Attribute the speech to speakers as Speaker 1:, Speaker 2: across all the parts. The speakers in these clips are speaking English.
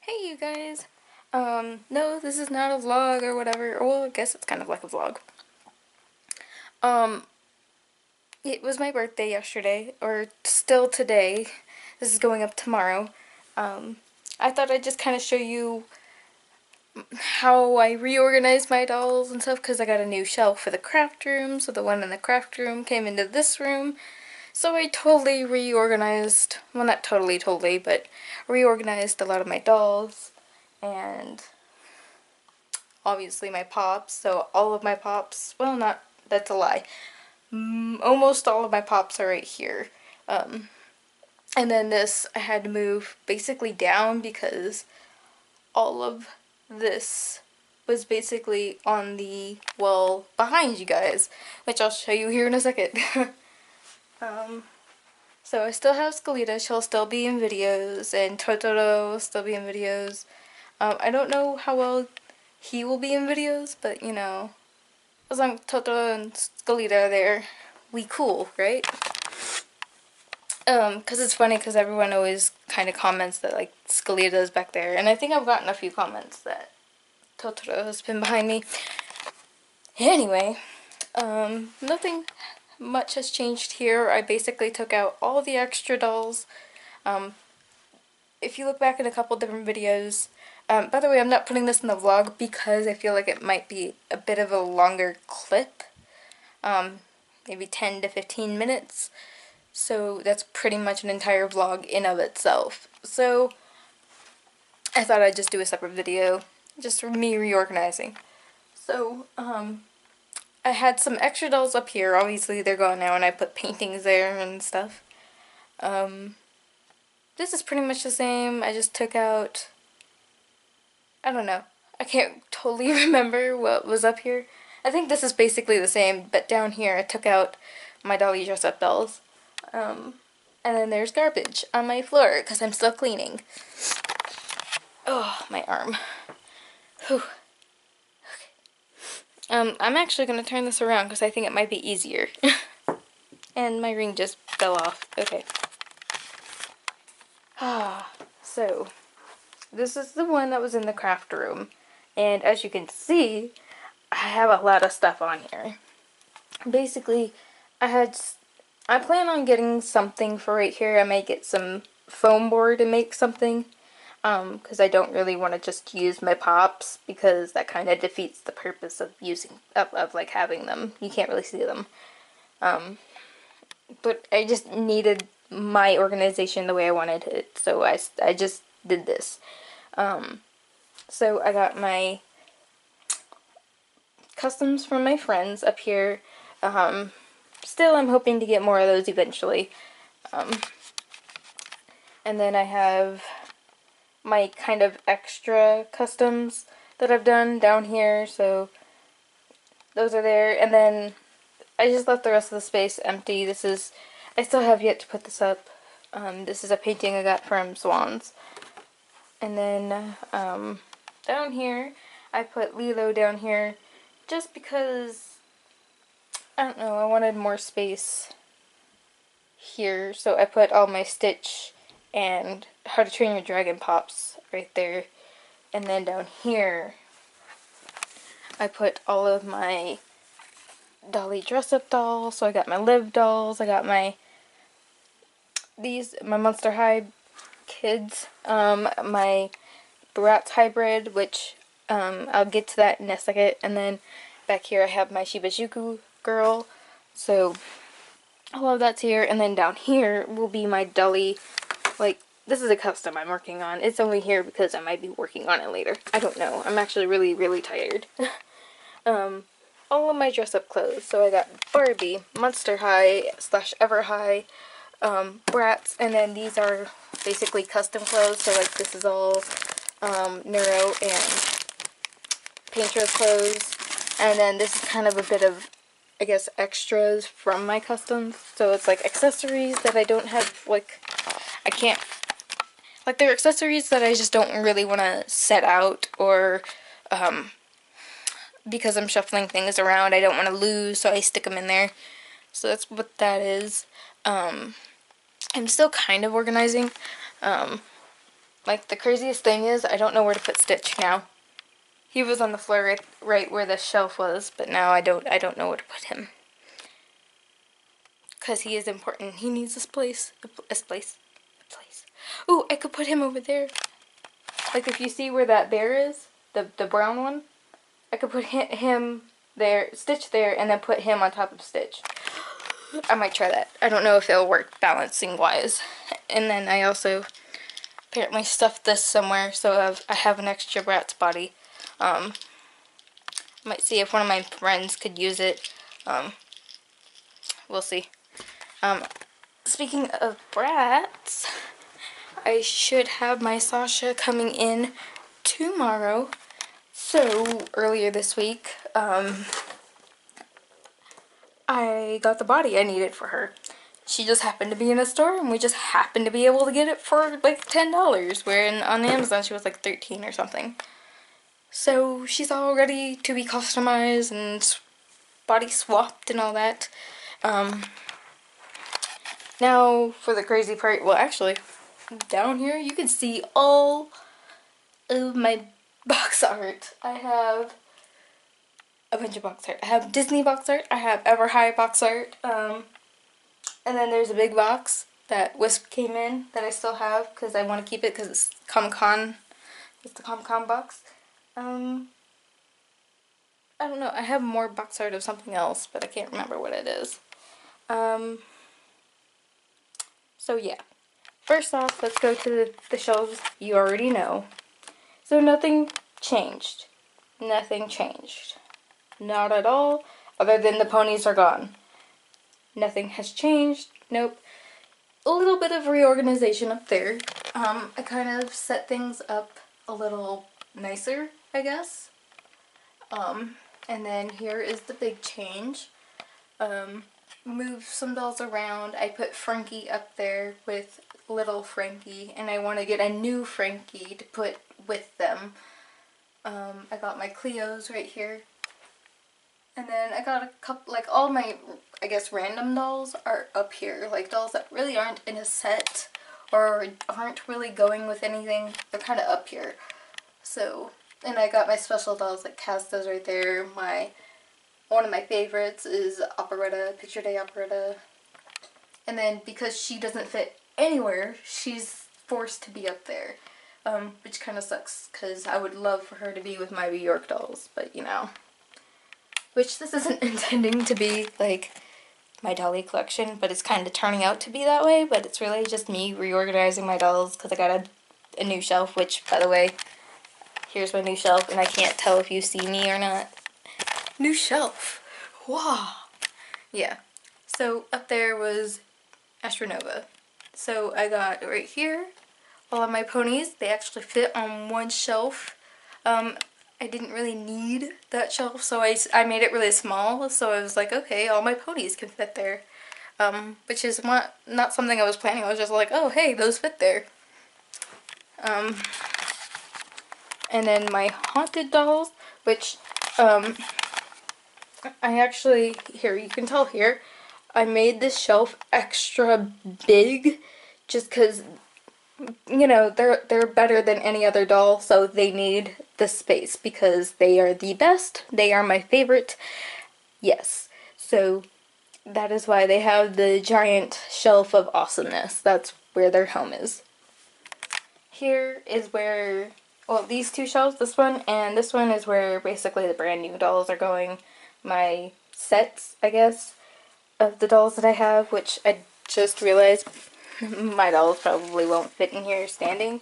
Speaker 1: Hey you guys. No, this is not a vlog or whatever. Well, I guess it's kind of like a vlog. Um, it was my birthday yesterday, or still today. This is going up tomorrow. Um, I thought I'd just kind of show you how I reorganized my dolls and stuff, because I got a new shelf for the craft room, so the one in the craft room came into this room. So I totally reorganized, well not totally, but reorganized a lot of my dolls, and obviously my pops, so all of my pops, well not, that's a lie, almost all of my pops are right here. Um, and then this I had to move basically down because all of this was basically on the wall behind you guys, which I'll show you here in a second. um, so I still have Skelita, she'll still be in videos, and Totoro will still be in videos. I don't know how well he will be in videos, but you know, as long as Totoro and Skelita are there, we cool, right? Cause it's funny because everyone always kind of comments that like Skelita's back there, and I think I've gotten a few comments that Totoro has been behind me. Anyway, nothing much has changed here. I basically took out all the extra dolls. Um, if you look back at a couple different videos, by the way, I'm not putting this in the vlog because I feel like it might be a bit of a longer clip. Maybe 10 to 15 minutes. So that's pretty much an entire vlog in of itself. So I thought I'd just do a separate video, just for me reorganizing. So, I had some extra dolls up here. Obviously they're gone now and I put paintings there and stuff. This is pretty much the same. I just took out, I don't know. I can't totally remember what was up here. I think this is basically the same, but down here I took out my Dolly dress-up dolls. And then there's garbage on my floor because I'm still cleaning. Oh, my arm. Whew. I'm actually going to turn this around because I think it might be easier. And my ring just fell off. Okay. So, this is the one that was in the craft room. And as you can see, I have a lot of stuff on here. Basically, I plan on getting something for right here. I may get some foam board and make something. Because I don't really want to just use my pops, because that kind of defeats the purpose of like having them. You can't really see them. But I just needed my organization the way I wanted it, so I just did this. So I got my customs from my friends up here. Still, I'm hoping to get more of those eventually. And then I have my kind of extra customs that I've done down here, so those are there. And then I just left the rest of the space empty. I still have yet to put this up. This is a painting I got from Swans. And then down here, I put Lilo down here just because, I don't know, I wanted more space here. So I put all my Stitch and How to Train Your Dragon pops right there. And then down here, I put all of my Dolly dress-up dolls. So I got my Liv dolls, I got my Monster High kids, my Bratz hybrid, which I'll get to that in a second. And then back here I have my Shibajuku girl. So all of that's here. And then down here will be my Dolly, like, this is a custom I'm working on. It's only here because I might be working on it later. I don't know. I'm actually really, really tired. All of my dress-up clothes. So I got Barbie, Monster High / Ever High, Bratz, and then these are basically custom clothes. So like this is all Neuro and Painter's clothes. And then this is kind of a bit of, I guess, extras from my customs. So it's like accessories that I don't have, like, I can't, like, they're accessories that I just don't really want to set out, or because I'm shuffling things around, I don't want to lose, so I stick them in there. So that's what that is. I'm still kind of organizing. Like, the craziest thing is I don't know where to put Stitch now. He was on the floor right where the shelf was, but now I don't know where to put him. Because he is important. He needs this place. This place. Ooh, I could put him over there. Like, if you see where that bear is, the brown one, I could put him there, Stitch there, and then put him on top of Stitch. I might try that. I don't know if it'll work balancing wise. And then I also apparently stuffed this somewhere, so I have an extra Bratz body. Might see if one of my friends could use it. We'll see. Speaking of Bratz, I should have my Sasha coming in tomorrow. So, earlier this week, I got the body I needed for her. She just happened to be in a store, and we just happened to be able to get it for like $10, where on Amazon she was like $13 or something. So she's all ready to be customized and body swapped and all that. Now for the crazy part, well actually, down here you can see all of my box art. I have a bunch of box art. I have Disney box art, I have Ever High box art, and then there's a big box that Wisp came in that I still have because I want to keep it because it's Comic-Con. It's the Comic-Con box. I don't know, I have more box art of something else, but I can't remember what it is. So yeah. First off, let's go to the shelves you already know. So nothing changed. Nothing changed. Not at all, other than the ponies are gone. Nothing has changed. Nope. A little bit of reorganization up there. I kind of set things up a little nicer, I guess. And then here is the big change. Move some dolls around. I put Frankie up there with little Frankie, and I want to get a new Frankie to put with them. I got my Cleos right here. And then I got a couple, like all my, I guess, random dolls are up here. Like dolls that really aren't in a set or aren't really going with anything. They're kind of up here. So, and I got my special dolls like Casta's right there. One of my favorites is Operetta, Picture Day Operetta. And then because she doesn't fit anywhere, she's forced to be up there. Which kind of sucks because I would love for her to be with my Bjork dolls, but you know. Which this isn't intending to be like my dolly collection, but it's kind of turning out to be that way. But it's really just me reorganizing my dolls because I got a new shelf, which, by the way, here's my new shelf, and I can't tell if you see me or not. New shelf! Wow! Yeah. So up there was Astronova. So I got right here all of my ponies. They actually fit on one shelf. I didn't really need that shelf, so I made it really small, so I was like, okay, all my ponies can fit there. Which is not something I was planning. I was just like, oh, hey, those fit there. And then my Haunted dolls, which, I actually, here, you can tell here, I made this shelf extra big, just because, you know, they're better than any other doll, so they need the space because they are the best. They are my favorite. Yes. So that is why they have the giant shelf of awesomeness. That's where their home is. Here is where, well, these two shelves, this one and this one, is where basically the brand new dolls are going. My sets, I guess, of the dolls that I have, which I just realized my dolls probably won't fit in here standing.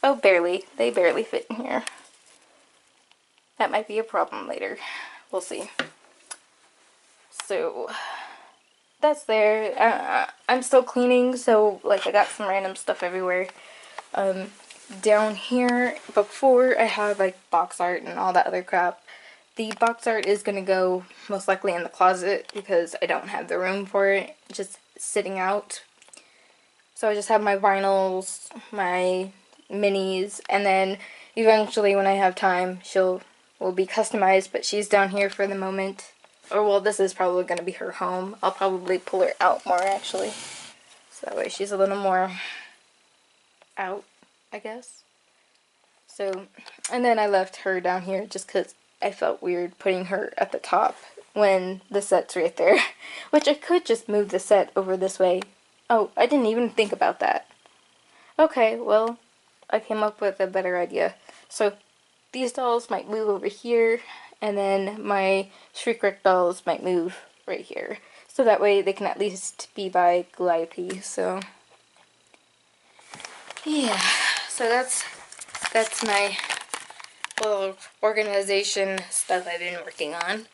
Speaker 1: Oh, barely. They barely fit in here. That might be a problem later. We'll see. So, that's there. I'm still cleaning, so, like, I got some random stuff everywhere. Down here, before, I have, like, box art and all that other crap. The box art is going to go most likely in the closet because I don't have the room for it. Just sitting out. So I just have my vinyls, my minis, and then eventually when I have time, will be customized, but she's down here for the moment. Or, well, this is probably going to be her home. I'll probably pull her out more, actually. So that way she's a little more out, I guess. So, and then I left her down here just because I felt weird putting her at the top when the set's right there. Which I could just move the set over this way. Oh, I didn't even think about that. Okay, well, I came up with a better idea. So, these dolls might move over here, and then my Shriek dolls might move right here. So that way they can at least be by Galliope, so... Yeah, so that's my little organization stuff I've been working on.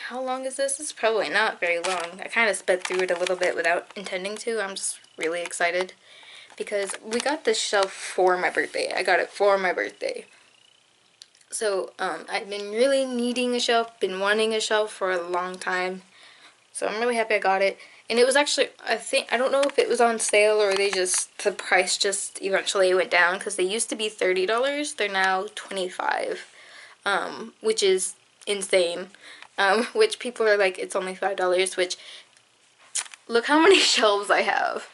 Speaker 1: How long is this? It's probably not very long. I kind of sped through it a little bit without intending to. I'm just really excited because we got this shelf for my birthday. I got it for my birthday. So, I've been really needing a shelf, been wanting a shelf for a long time. So I'm really happy I got it. And it was actually, I don't know if it was on sale or the price just eventually went down because they used to be $30. They're now $25, which is insane. Which people are like, it's only $5, which, look how many shelves I have.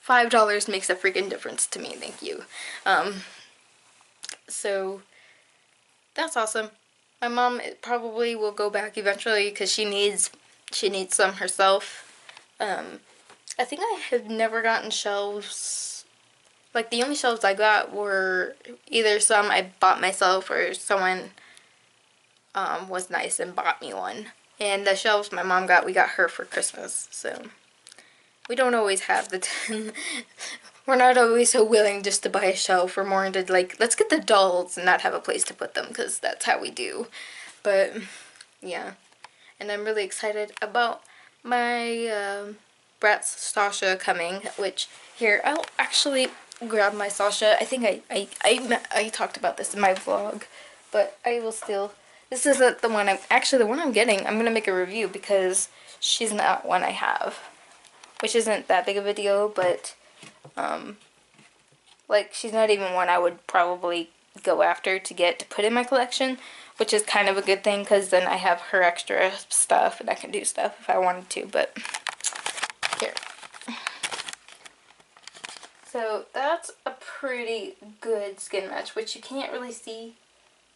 Speaker 1: $5 makes a freaking difference to me, thank you. So, that's awesome. My mom probably will go back eventually because she needs some herself. I think I have never gotten shelves. Like, the only shelves I got were either some I bought myself or someone was nice and bought me one. And the shelves my mom got, we got her for Christmas. So, we don't always have we're not always so willing just to buy a shelf. We're more into, like, let's get the dolls and not have a place to put them because that's how we do. But, yeah. And I'm really excited about my Bratz Sasha coming, which, here, I'll actually grab my Sasha. I think I talked about this in my vlog, but I will still, this is the one the one I'm getting, I'm going to make a review because she's not one I have, which isn't that big of a deal, but, like, she's not even one I would probably go after to put in my collection, which is kind of a good thing because then I have her extra stuff and I can do stuff if I wanted to, but here. So that's a pretty good skin match, which you can't really see,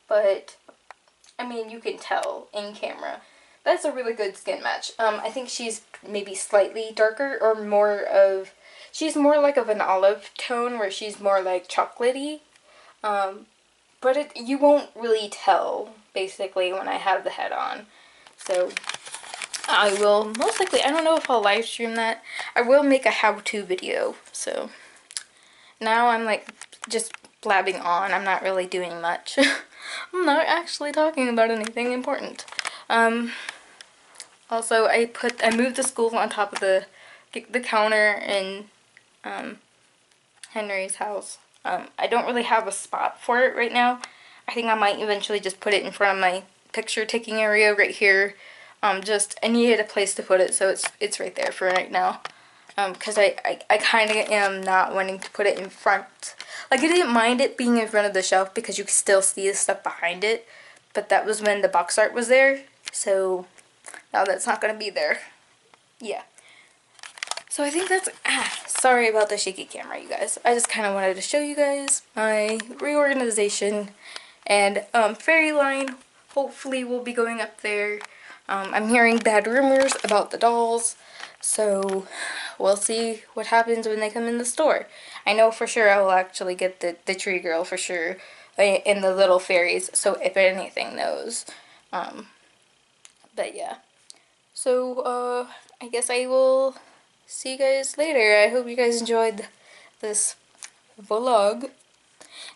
Speaker 1: but I mean you can tell in camera. That's a really good skin match. I think she's maybe slightly darker or she's more like of an olive tone where she's more like chocolatey. But you won't really tell, basically, when I have the head on. So, I will, most likely, I don't know if I'll live stream that. I will make a how-to video, so. Now I'm, like, just blabbing on. I'm not really doing much. I'm not actually talking about anything important. Also, I moved the school on top of the counter in, Henry's house. I don't really have a spot for it right now. I think I might eventually just put it in front of my picture taking area right here. I needed a place to put it, so it's right there for right now. Because I kind of am not wanting to put it in front. Like, I didn't mind it being in front of the shelf because you can still see the stuff behind it. But that was when the box art was there. So, now that's not going to be there. Yeah. So I think that's, sorry about the shaky camera, you guys. I just kind of wanted to show you guys my reorganization. And Fairy Line hopefully will be going up there. I'm hearing bad rumors about the dolls. So we'll see what happens when they come in the store. I know for sure I will actually get the tree girl for sure in the little fairies. So if anything knows. But yeah. So I guess I will see you guys later. I hope you guys enjoyed this vlog.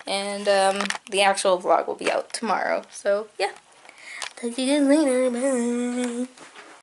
Speaker 1: And the actual vlog will be out tomorrow. So yeah. Talk to you guys later. Bye.